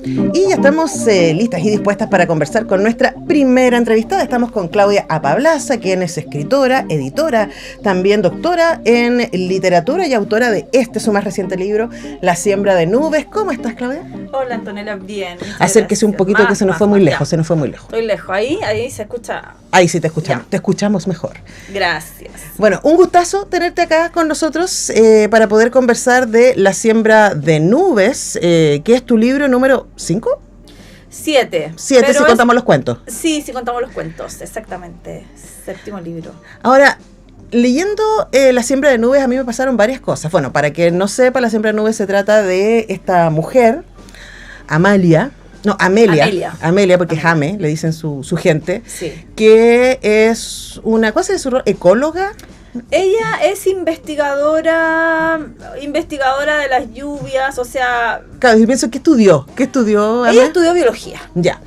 Y ya estamos listas y dispuestas para conversar con nuestra primera entrevistada. Estamos con Claudia Apablaza, quien es escritora, editora, también doctora en literatura y autora de su más reciente libro, La siembra de nubes. ¿Cómo estás, Claudia? Hola, Antonella, bien. Acérquese un poquito, que se nos fue muy lejos, se nos fue muy lejos. Estoy lejos, ahí se escucha. Ahí sí te escuchamos, te escuchamos mejor. Gracias. Bueno, un gustazo tenerte acá con nosotros para poder conversar de La siembra de nubes, que es tu libro número 5. 7. Si contamos los cuentos. Sí, si contamos los cuentos, exactamente. 7º libro. Ahora, leyendo La siembra de nubes, a mí me pasaron varias cosas. Bueno, para que no sepa, La siembra de nubes se trata de esta mujer, Amelia, porque es Ame, le dicen su gente, sí. Que es una cosa de su rol, ecóloga. Ella es investigadora de las lluvias, o sea... Claro, yo pienso, ¿qué estudió? Ame? Ella estudió biología. Ya.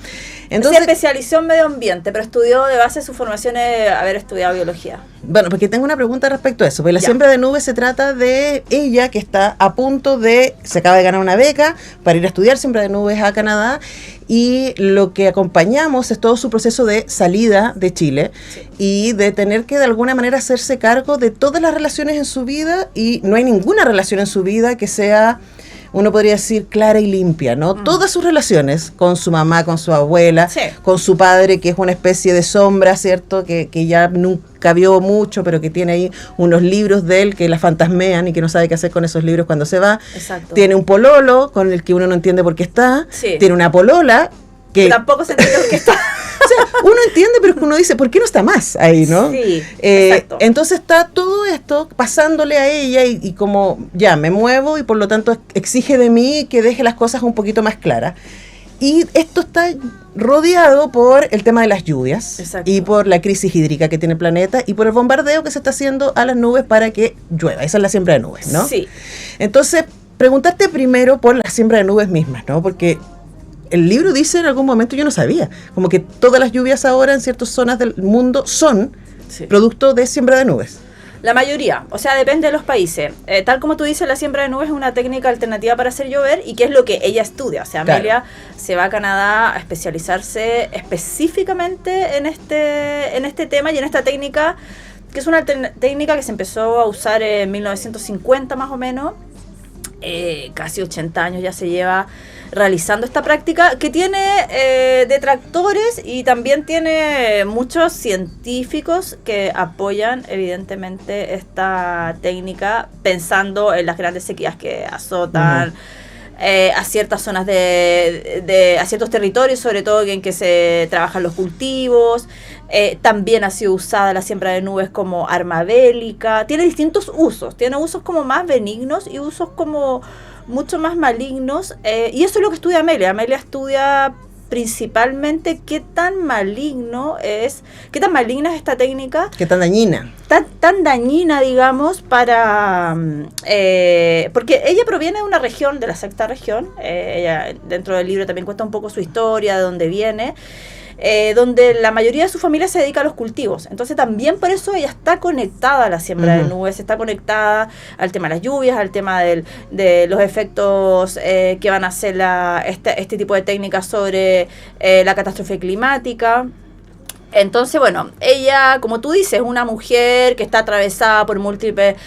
Entonces, se especializó en medio ambiente, pero estudió de base su formación haber estudiado biología. Bueno, porque tengo una pregunta respecto a eso. Porque La siembra de nubes se trata de ella que está a punto se acaba de ganar una beca para ir a estudiar siembra de nubes a Canadá, y lo que acompañamos es todo su proceso de salida de Chile, sí. Y de tener que de alguna manera hacerse cargo de todas las relaciones en su vida, y no hay ninguna relación en su vida que sea, uno podría decir, clara y limpia, ¿no? Todas sus relaciones, con su mamá, con su abuela, sí. Con su padre, que es una especie de sombra, ¿cierto? Que ya nunca vio mucho, pero que tiene ahí unos libros de él que la fantasmean y que no sabe qué hacer con esos libros cuando se va. Exacto. Tiene un pololo con el que uno no entiende por qué está. Sí. Tiene una polola que tampoco se entiende por qué está. O sea, uno entiende, pero es que uno dice, ¿por qué no está más ahí, no? Sí, exacto. Entonces está todo esto pasándole a ella y como ya me muevo, y por lo tanto exige de mí que deje las cosas un poquito más claras. Y esto está rodeado por el tema de las lluvias. Exacto. Y por la crisis hídrica que tiene el planeta y por el bombardeo que se está haciendo a las nubes para que llueva. Esa es la siembra de nubes, ¿no? Sí. Entonces, preguntarte primero por la siembra de nubes mismas, ¿no? Porque el libro dice en algún momento, yo no sabía, como que todas las lluvias ahora en ciertas zonas del mundo son producto de siembra de nubes. La mayoría, o sea, depende de los países. Tal como tú dices, la siembra de nubes es una técnica alternativa para hacer llover, y que es lo que ella estudia. O sea, Amelia se va a Canadá a especializarse específicamente en este tema y en esta técnica, que es una técnica que se empezó a usar en 1950 más o menos. Casi 80 años ya se lleva realizando esta práctica, que tiene detractores y también tiene muchos científicos que apoyan evidentemente esta técnica, pensando en las grandes sequías que azotan a ciertas zonas a ciertos territorios, sobre todo en que se trabajan los cultivos. También ha sido usada la siembra de nubes como arma bélica. Tiene distintos usos, tiene usos como más benignos y usos como mucho más malignos, y eso es lo que estudia Amelia. Amelia estudia principalmente qué tan maligna es esta técnica. Qué tan dañina. Tan dañina, digamos, para... porque ella proviene de una región, de la sexta región. Ella dentro del libro también cuenta un poco su historia, de dónde viene. Donde la mayoría de su familia se dedica a los cultivos. Entonces también por eso ella está conectada a la siembra de nubes, está conectada al tema de las lluvias, al tema de los efectos que van a hacer este tipo de técnicas sobre la catástrofe climática. Entonces, bueno, ella, como tú dices, es una mujer que está atravesada por múltiples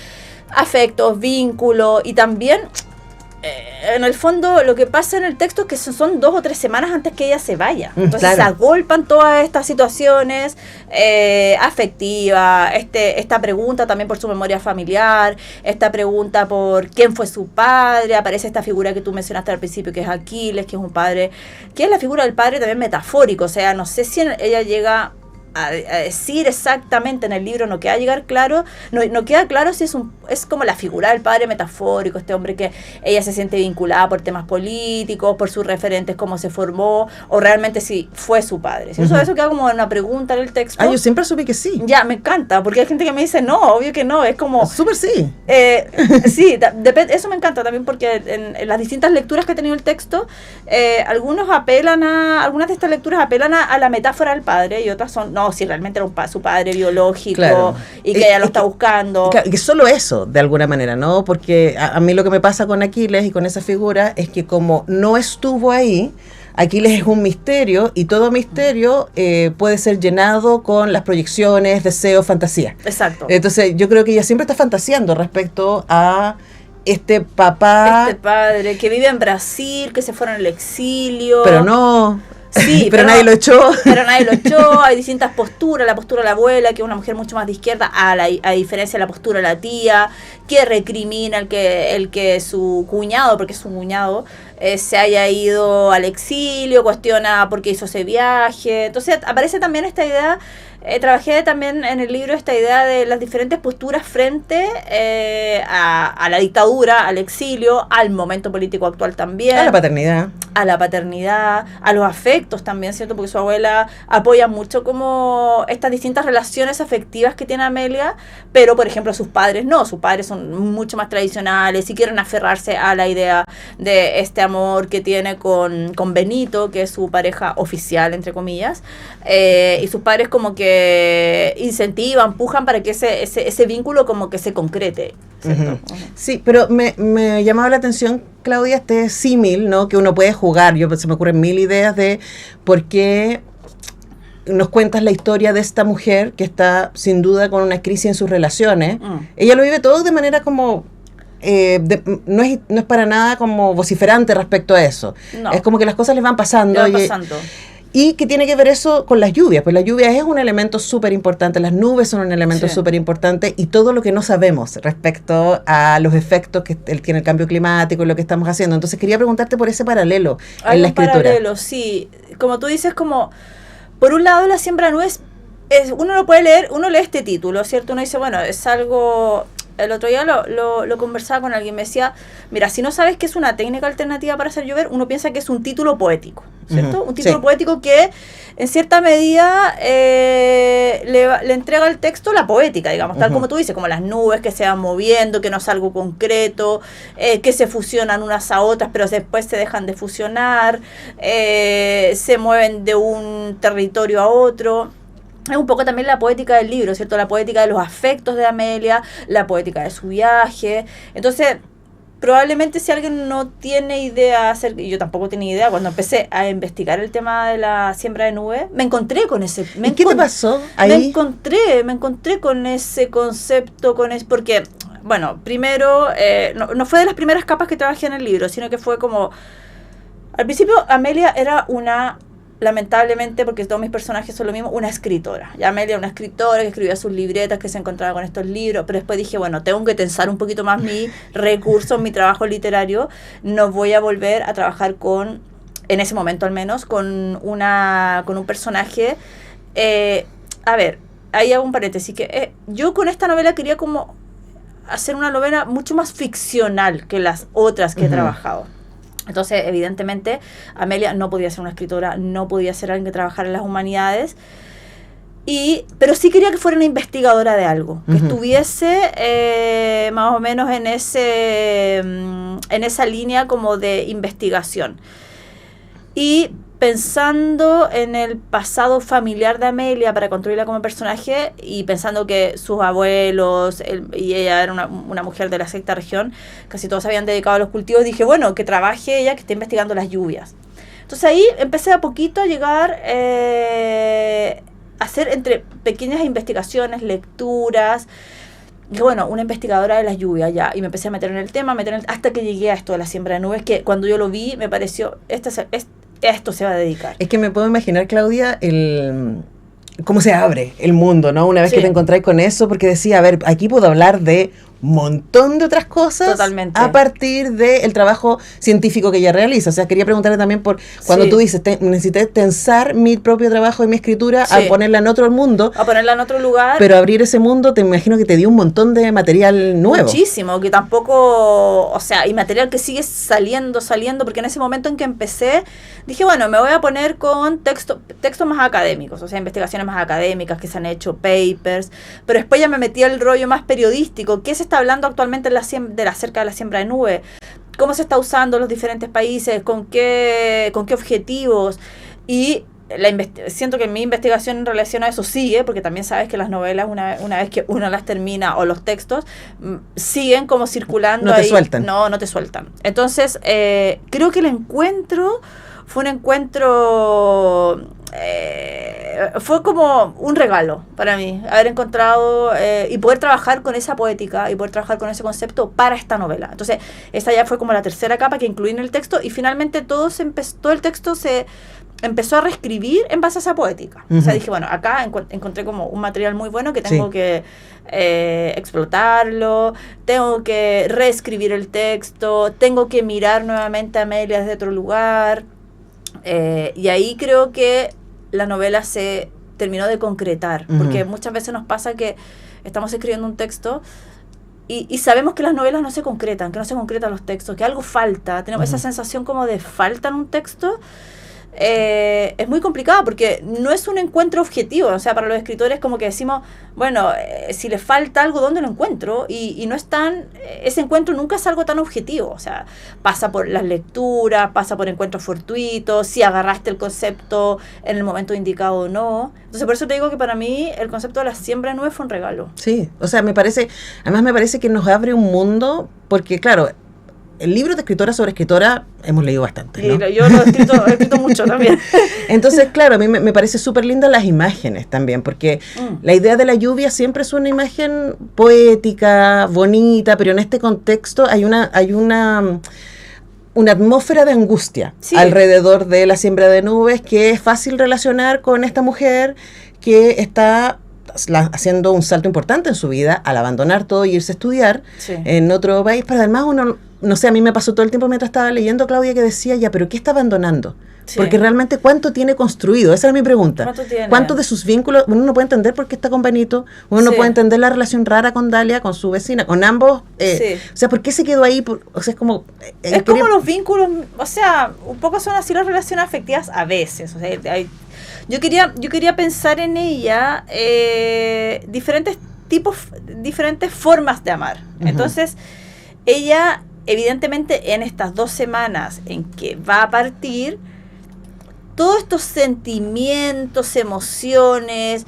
afectos, vínculos, y también... en el fondo lo que pasa en el texto es que son 2 o 3 semanas antes que ella se vaya. Entonces se agolpan todas estas situaciones afectivas, esta pregunta también por su memoria familiar, esta pregunta por quién fue su padre. Aparece esta figura que tú mencionaste al principio, que es Aquiles, que es un padre, que es la figura del padre también metafórico. O sea, no sé si ella llega a decir exactamente en el libro, no queda claro si es como la figura del padre metafórico, este hombre que ella se siente vinculada por temas políticos, por sus referentes, cómo se formó, o realmente si fue su padre. Si eso queda como una pregunta en el texto. Yo siempre supe que sí. Ya, me encanta, porque hay gente que me dice, no, obvio que no, es como... Súper sí. Sí, eso me encanta también, porque en las distintas lecturas que ha tenido el texto, algunas de estas lecturas apelan a la metáfora del padre, y otras son, no, o si realmente era su padre biológico, Claro. y que ella lo está buscando. Claro, que solo eso, de alguna manera, ¿no? Porque a mí lo que me pasa con Aquiles y con esa figura es que como no estuvo ahí, Aquiles es un misterio y todo misterio puede ser llenado con las proyecciones, deseos, fantasía. Exacto. Entonces yo creo que ella siempre está fantaseando respecto a este papá. Este padre que vive en Brasil, que se fueron al exilio. Pero no. Sí, pero nadie lo echó. Pero nadie lo echó, hay distintas posturas, la postura de la abuela, que es una mujer mucho más de izquierda, a diferencia de la postura de la tía, que recrimina el que su cuñado, porque es su cuñado, se haya ido al exilio, cuestiona por qué hizo ese viaje. Entonces aparece también esta idea, trabajé también en el libro esta idea de las diferentes posturas frente a la dictadura, al exilio, al momento político actual también. A la paternidad. A la paternidad, a los afectos también, ¿cierto? Porque su abuela apoya mucho como estas distintas relaciones afectivas que tiene Amelia, pero por ejemplo sus padres no, sus padres son mucho más tradicionales y quieren aferrarse a la idea de este amor que tiene con Benito, que es su pareja oficial, entre comillas, y sus padres como que incentivan, empujan para que ese vínculo como que se concrete, ¿cierto? Uh-huh. Sí, pero me llamaba la atención, Claudia, este símil, ¿no? Que uno puede jugar. Se me ocurren mil ideas de por qué nos cuentas la historia de esta mujer que está sin duda con una crisis en sus relaciones. Ella lo vive todo de manera como... no es para nada como vociferante respecto a eso. No. Es como que las cosas les van pasando. Y que tiene que ver eso con las lluvias, pues la lluvia es un elemento súper importante, las nubes son un elemento súper importante y todo lo que no sabemos respecto a los efectos que tiene el cambio climático y lo que estamos haciendo. Entonces quería preguntarte por ese paralelo en la escritura. Paralelo, sí. Como tú dices, como por un lado la siembra de nubes, uno lo puede leer, uno lee este título, ¿cierto? Uno dice, bueno, es algo... El otro día lo conversaba con alguien, me decía, mira, si no sabes que es una técnica alternativa para hacer llover, uno piensa que es un título poético, ¿cierto? Un título poético que en cierta medida le entrega al texto la poética, digamos, tal como tú dices, como las nubes que se van moviendo, que no es algo concreto, que se fusionan unas a otras, pero después se dejan de fusionar, se mueven de un territorio a otro. Es un poco también la poética del libro, ¿cierto? La poética de los afectos de Amelia, la poética de su viaje. Entonces, probablemente si alguien no tiene idea, y yo tampoco tenía idea, cuando empecé a investigar el tema de la siembra de nubes, me encontré con ese... ¿Qué te pasó ahí? Me encontré con ese concepto, porque, bueno, primero, no fue de las primeras capas que trabajé en el libro, sino que fue como... Al principio, Amelia era lamentablemente, porque todos mis personajes son lo mismo, una escritora. Ya Amelia era una escritora que escribía sus libretas, que se encontraba con estos libros, pero después dije, bueno, tengo que tensar un poquito más mi recurso, mi trabajo literario. No voy a volver a trabajar en ese momento al menos, con un personaje. A ver, ahí hago un paréntesis, que yo con esta novela quería como hacer una novela mucho más ficcional que las otras que he trabajado. Entonces, evidentemente, Amelia no podía ser una escritora, no podía ser alguien que trabajara en las humanidades, pero sí quería que fuera una investigadora de algo, que estuviese más o menos en esa línea como de investigación. Y pensando en el pasado familiar de Amelia para construirla como personaje y pensando que sus abuelos y ella era una mujer de la sexta región, casi todos se habían dedicado a los cultivos, dije, bueno, que trabaje ella, que esté investigando las lluvias. Entonces ahí empecé a poquito a llegar a hacer entre pequeñas investigaciones, lecturas. Dije, bueno, una investigadora de las lluvias ya, y me empecé a meter en el tema, hasta que llegué a esto de la siembra de nubes, que cuando yo lo vi me pareció, esto se va a dedicar. Es que me puedo imaginar, Claudia, cómo se abre el mundo, ¿no? Una vez que te encontráis con eso, porque decía, a ver, aquí puedo hablar de un montón de otras cosas. Totalmente. A partir del trabajo científico que ella realiza. O sea, quería preguntarle también por cuando tú dices, necesité tensar mi propio trabajo y mi escritura a ponerla en otro mundo. A ponerla en otro lugar. Pero abrir ese mundo, te imagino que te dio un montón de material nuevo. Muchísimo, que tampoco, o sea, y material que sigue saliendo, porque en ese momento en que empecé, dije, bueno, me voy a poner con textos más académicos, o sea, investigaciones más académicas que se han hecho, papers, pero después ya me metí al rollo más periodístico. ¿Qué se está hablando actualmente acerca de la siembra de nubes? ¿Cómo se está usando en los diferentes países? ¿Con qué objetivos? Y siento que mi investigación en relación a eso sigue, porque también sabes que las novelas, una vez que uno las termina, o los textos, siguen como circulando. No te sueltan. No te sueltan. Entonces, creo que el encuentro fue un encuentro... fue como un regalo para mí, haber encontrado y poder trabajar con esa poética y poder trabajar con ese concepto para esta novela. Entonces, esta ya fue como la tercera capa que incluí en el texto, y finalmente todo el texto se empezó a reescribir en base a esa poética. O sea, dije, bueno, acá encontré como un material muy bueno que tengo que explotarlo, tengo que reescribir el texto, tengo que mirar nuevamente a Amelia desde otro lugar, y ahí creo que la novela se terminó de concretar, porque muchas veces nos pasa que estamos escribiendo un texto y sabemos que las novelas no se concretan, que no se concretan los textos, que algo falta, tenemos esa sensación como de falta en un texto. Es muy complicado porque no es un encuentro objetivo. O sea, para los escritores como que decimos, bueno, si le falta algo, ¿dónde lo encuentro? Y no es tan, ese encuentro nunca es algo tan objetivo. O sea, pasa por las lecturas, pasa por encuentros fortuitos, si agarraste el concepto en el momento indicado o no. Entonces, por eso te digo que para mí el concepto de la siembra de nubes fue un regalo. Sí, o sea, además me parece que nos abre un mundo, porque claro, el libro de escritora sobre escritora hemos leído bastante, ¿no? Yo lo he escrito mucho también. Entonces, claro, a mí me parece súper linda las imágenes también, porque la idea de la lluvia siempre es una imagen poética, bonita, pero en este contexto hay una atmósfera de angustia alrededor de la siembra de nubes, que es fácil relacionar con esta mujer que está haciendo un salto importante en su vida al abandonar todo y irse a estudiar en otro país, pero además no sé, a mí me pasó todo el tiempo mientras estaba leyendo, Claudia, que decía, ya, pero ¿qué está abandonando? Porque realmente, ¿cuánto tiene construido? Esa era mi pregunta. ¿Cuánto de sus vínculos? Uno no puede entender por qué está con Benito, uno no puede entender la relación rara con Dalia, con su vecina, con ambos. O sea, ¿por qué se quedó ahí? O sea, es como... es como los vínculos, o sea, un poco son así las relaciones afectivas a veces. O sea, yo quería pensar en ella diferentes formas de amar. Entonces, ella, evidentemente, en estas 2 semanas en que va a partir, todos estos sentimientos, emociones,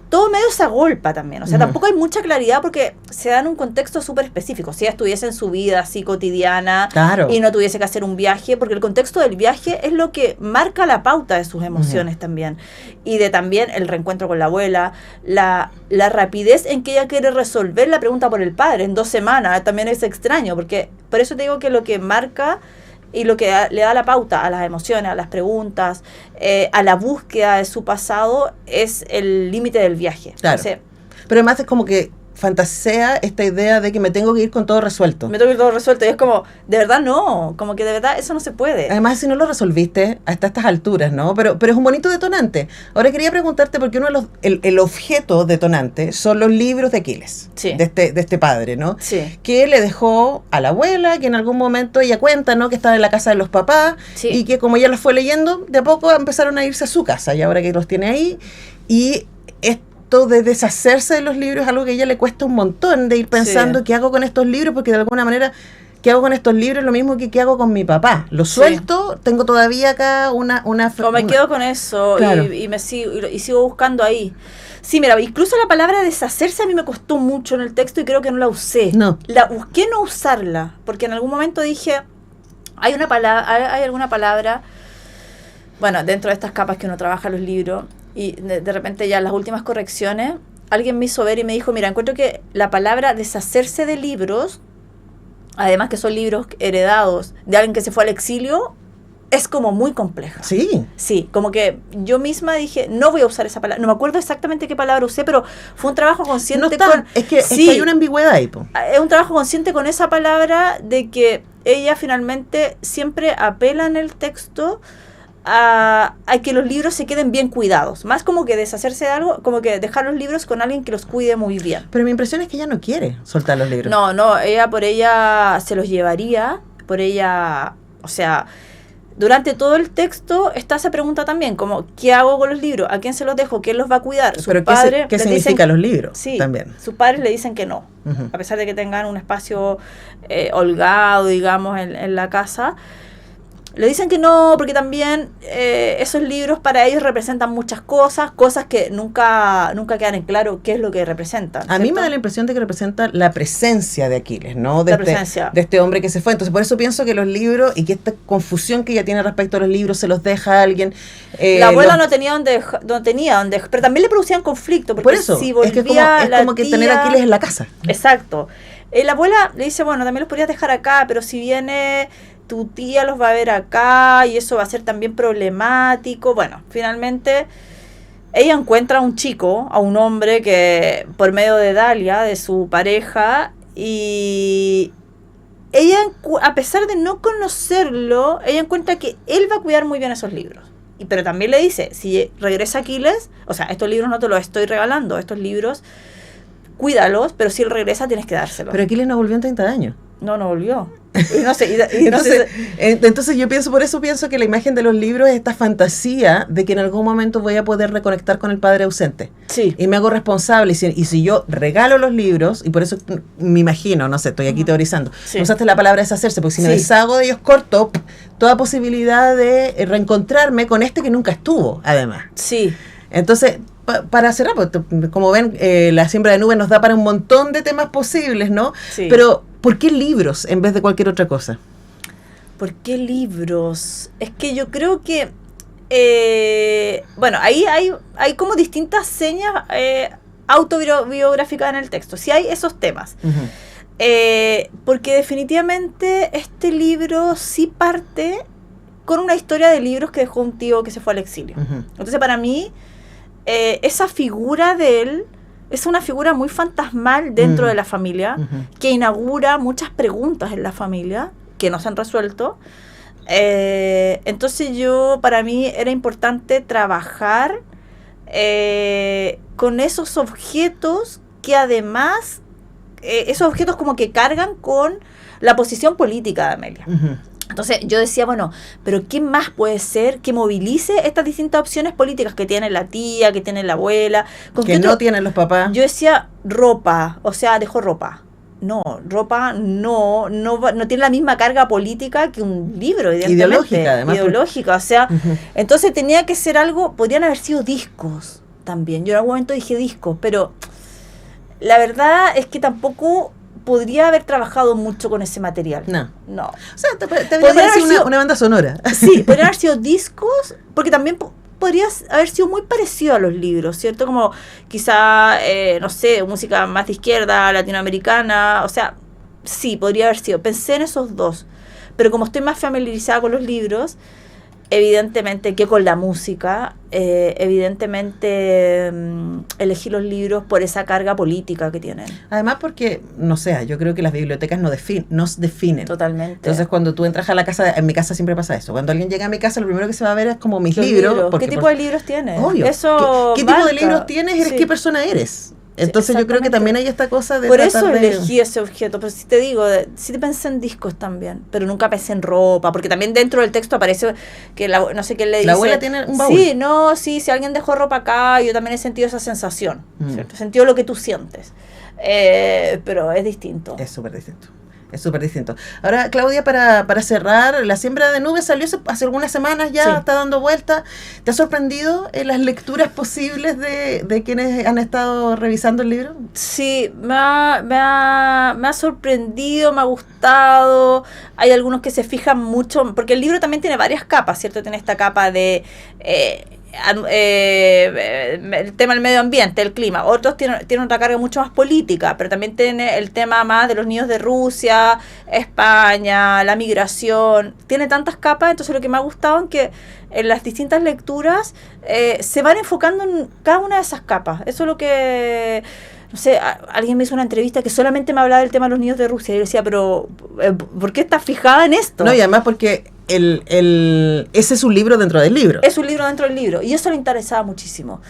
todo medio se agolpa también. O sea, tampoco hay mucha claridad porque se da en un contexto súper específico. Si ella estuviese en su vida así cotidiana y no tuviese que hacer un viaje, porque el contexto del viaje es lo que marca la pauta de sus emociones también. Y de también el reencuentro con la abuela, la rapidez en que ella quiere resolver la pregunta por el padre en 2 semanas. También es extraño, porque por eso te digo que lo que marca y lo que le da la pauta a las emociones, a las preguntas, a la búsqueda de su pasado, es el límite del viaje. Claro. Entonces, pero además es como que fantasea esta idea de que me tengo que ir con todo resuelto. Me tengo que ir todo resuelto. Y es como, de verdad no, como que de verdad eso no se puede. Además, si no lo resolviste hasta estas alturas, ¿no? Pero es un bonito detonante. Ahora quería preguntarte, porque uno de los, el objeto detonante son los libros de Aquiles, de este padre, ¿no? Sí. Que le dejó a la abuela, que en algún momento ella cuenta, ¿no? Que estaba en la casa de los papás, y que como ella los fue leyendo, de a poco empezaron a irse a su casa, y ahora que los tiene ahí, y de deshacerse de los libros es algo que a ella le cuesta un montón, de ir pensando qué hago con estos libros, porque de alguna manera ¿qué hago con estos libros? Lo mismo que qué hago con mi papá. Lo suelto, tengo todavía acá una o me quedo con eso, claro, y sigo buscando ahí. Sí, mira, incluso la palabra deshacerse a mí me costó mucho en el texto y creo que no la usé. No. La busqué no usarla, porque en algún momento dije, hay alguna palabra, bueno, dentro de estas capas que uno trabaja los libros, y de repente ya en las últimas correcciones, alguien me hizo ver y me dijo, mira, encuentro que la palabra deshacerse de libros, además que son libros heredados de alguien que se fue al exilio, es como muy compleja. Sí. Sí, como que yo misma dije, no voy a usar esa palabra. No me acuerdo exactamente qué palabra usé, pero fue un trabajo consciente. No está, es que hay una ambigüedad ahí, po. Es un trabajo consciente con esa palabra, de que ella finalmente siempre apela en el texto a que los libros se queden bien cuidados. Más como que deshacerse de algo, como que dejar los libros con alguien que los cuide muy bien. Pero mi impresión es que ella no quiere soltar los libros. No, ella por ella se los llevaría, por ella, o sea, durante todo el texto está esa pregunta también, como, ¿qué hago con los libros? ¿A quién se los dejo? ¿Quién los va a cuidar? Pero ¿qué significa los libros? Sí, también. Sus padres le dicen que no, a pesar de que tengan un espacio holgado, digamos, en la casa. Le dicen que no, porque también esos libros para ellos representan muchas cosas que nunca quedan en claro qué es lo que representan. A mí me da la impresión de que representa la presencia de Aquiles, ¿no? La presencia. De este hombre que se fue. Entonces, por eso pienso que los libros, y que esta confusión que ella tiene respecto a los libros, se los deja a alguien. La abuela no tenía donde, pero también le producían conflicto, porque por eso, si volvía es como que tener a Aquiles en la casa. Exacto. La abuela le dice, bueno, también los podrías dejar acá, pero si viene tu tía los va a ver acá y eso va a ser también problemático. Bueno, finalmente ella encuentra a un chico, a un hombre que por medio de Dalia, de su pareja, y ella, a pesar de no conocerlo, ella encuentra que él va a cuidar muy bien esos libros. Pero también le dice, si regresa Aquiles, o sea, estos libros no te los estoy regalando, estos libros cuídalos, pero si él regresa tienes que dárselos. Pero Aquiles no volvió en 30 años. No volvió. Entonces yo pienso que la imagen de los libros es esta fantasía de que en algún momento voy a poder reconectar con el padre ausente. Sí. Y me hago responsable. Y si yo regalo los libros, y por eso me imagino, no sé, estoy aquí teorizando, Sí. usaste la palabra deshacerse, porque si me Sí. deshago de ellos corto toda posibilidad de reencontrarme con este que nunca estuvo, además. Sí. Entonces, para cerrar, pues, como ven, la siembra de nubes nos da para un montón de temas posibles, ¿no? Sí. Pero, ¿por qué libros en vez de cualquier otra cosa? ¿Por qué libros? Es que yo creo que bueno, ahí hay como distintas señas autobiográficas en el texto. Sí hay esos temas. Uh-huh. Porque definitivamente este libro sí parte con una historia de libros que dejó un tío que se fue al exilio. Uh-huh. Entonces, para mí, esa figura de él es una figura muy fantasmal dentro de la familia, que inaugura muchas preguntas en la familia que no se han resuelto. Entonces para mí era importante trabajar con esos objetos que además, esos objetos como que cargan con la posición política de Amelia. Uh-huh. Entonces yo decía, bueno, pero ¿qué más puede ser que movilice estas distintas opciones políticas que tiene la tía, que tiene la abuela? Que no tienen los papás. Yo decía ropa, o sea, dejó ropa. No, ropa no tiene la misma carga política que un libro, evidentemente. Ideológica, además. Ideológica, o sea, Uh-huh. entonces tenía que ser algo, podrían haber sido discos también. Yo en algún momento dije discos, pero la verdad es que tampoco podría haber trabajado mucho con ese material. No. O sea, te parece una banda sonora. Sí, podrían haber sido discos, porque también podría haber sido muy parecido a los libros, ¿cierto? Como quizá, no sé, música más de izquierda, latinoamericana, o sea, sí, podría haber sido. Pensé en esos dos, pero como estoy más familiarizada con los libros, evidentemente que con la música, evidentemente elegí los libros por esa carga política que tienen. Además porque, no sé, yo creo que las bibliotecas nos definen. Totalmente. Entonces cuando tú entras a la casa, en mi casa siempre pasa eso, cuando alguien llega a mi casa lo primero que se va a ver es como mis libros. ¿Qué tipo de libros tienes? Obvio. Eso ¿Qué tipo de libros tienes? ¿Qué persona eres? Entonces yo creo que también hay esta cosa de por eso elegí ese objeto, pero si te digo, sí pensé en discos también, pero nunca pensé en ropa, porque también dentro del texto aparece que no sé qué le dice. La abuela tiene un baúl. Sí, si alguien dejó ropa acá, yo también he sentido esa sensación, ¿cierto? He sentido lo que tú sientes, pero es distinto. Es súper distinto. Es súper distinto. Ahora, Claudia, para cerrar, La siembra de nubes salió hace algunas semanas ya, está dando vuelta. ¿Te ha sorprendido las lecturas posibles de quienes han estado revisando el libro? Sí, me ha sorprendido, me ha gustado. Hay algunos que se fijan mucho, porque el libro también tiene varias capas, ¿cierto? Tiene esta capa de el tema del medio ambiente, el clima. Otros tienen otra carga mucho más política, pero también tiene el tema más de los niños de Rusia, España, la migración. Tiene tantas capas, entonces lo que me ha gustado es que en las distintas lecturas se van enfocando en cada una de esas capas. Eso es lo que... No sé, alguien me hizo una entrevista que solamente me hablaba del tema de los niños de Rusia. Y yo decía, pero ¿por qué estás fijada en esto? No, y además porque ese es un libro dentro del libro. Es un libro dentro del libro. Y eso le interesaba muchísimo.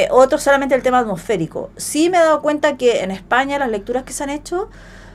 Otro solamente el tema atmosférico. Sí me he dado cuenta que en España las lecturas que se han hecho,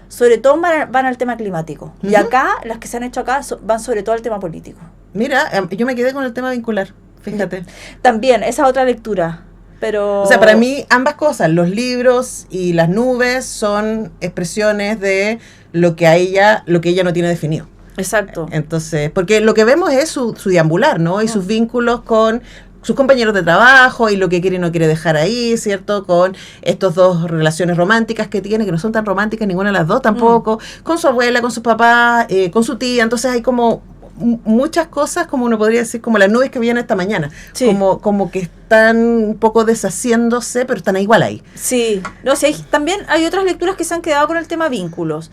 sobre todo van al tema climático. Uh-huh. Y acá, las que se han hecho acá, van sobre todo al tema político. Mira, yo me quedé con el tema vincular, fíjate. También, esa otra lectura. Pero... O sea, para mí ambas cosas, los libros y las nubes son expresiones de lo que ella no tiene definido. Exacto. Entonces, porque lo que vemos es su deambular, ¿no? Y sus vínculos con sus compañeros de trabajo y lo que quiere y no quiere dejar ahí, ¿cierto? Con estos dos relaciones románticas que tiene, que no son tan románticas ninguna de las dos tampoco, con su abuela, con su papá, con su tía. Entonces hay como muchas cosas, como uno podría decir, como las nubes que vienen esta mañana, como que están un poco deshaciéndose, pero están igual ahí. Sí, no sé, también hay otras lecturas que se han quedado con el tema vínculos.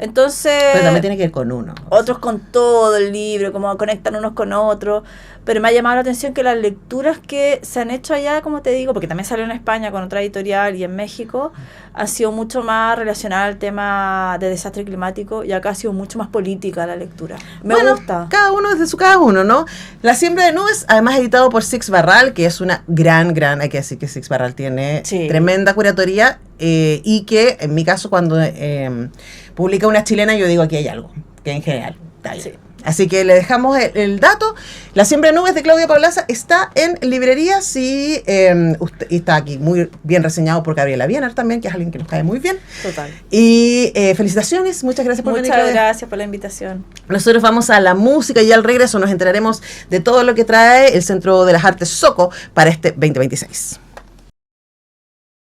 Entonces, pero también tiene que ver con uno. Otros con todo el libro, como conectan unos con otros. Pero me ha llamado la atención que las lecturas que se han hecho allá, como te digo, porque también salió en España con otra editorial y en México, ha sido mucho más relacionada al tema de desastre climático, y acá ha sido mucho más política la lectura. Me gusta. Cada uno desde su cada uno, ¿no? La siembra de nubes, además editado por Six Barral, que es una gran, hay que decir que Six Barral tiene tremenda curatoría, y que en mi caso cuando publica una chilena, yo digo aquí hay algo, que en general está bien. Sí. Así que le dejamos el dato. La siembra de nubes de Claudia Paulaza está en librerías y está aquí muy bien reseñado por Gabriela Biener también, que es alguien que nos cae muy bien. Total. Y felicitaciones, muchas gracias por venir. Muchas gracias por la invitación. Nosotros vamos a la música y al regreso nos enteraremos de todo lo que trae el Centro de las Artes Soco para este 2026.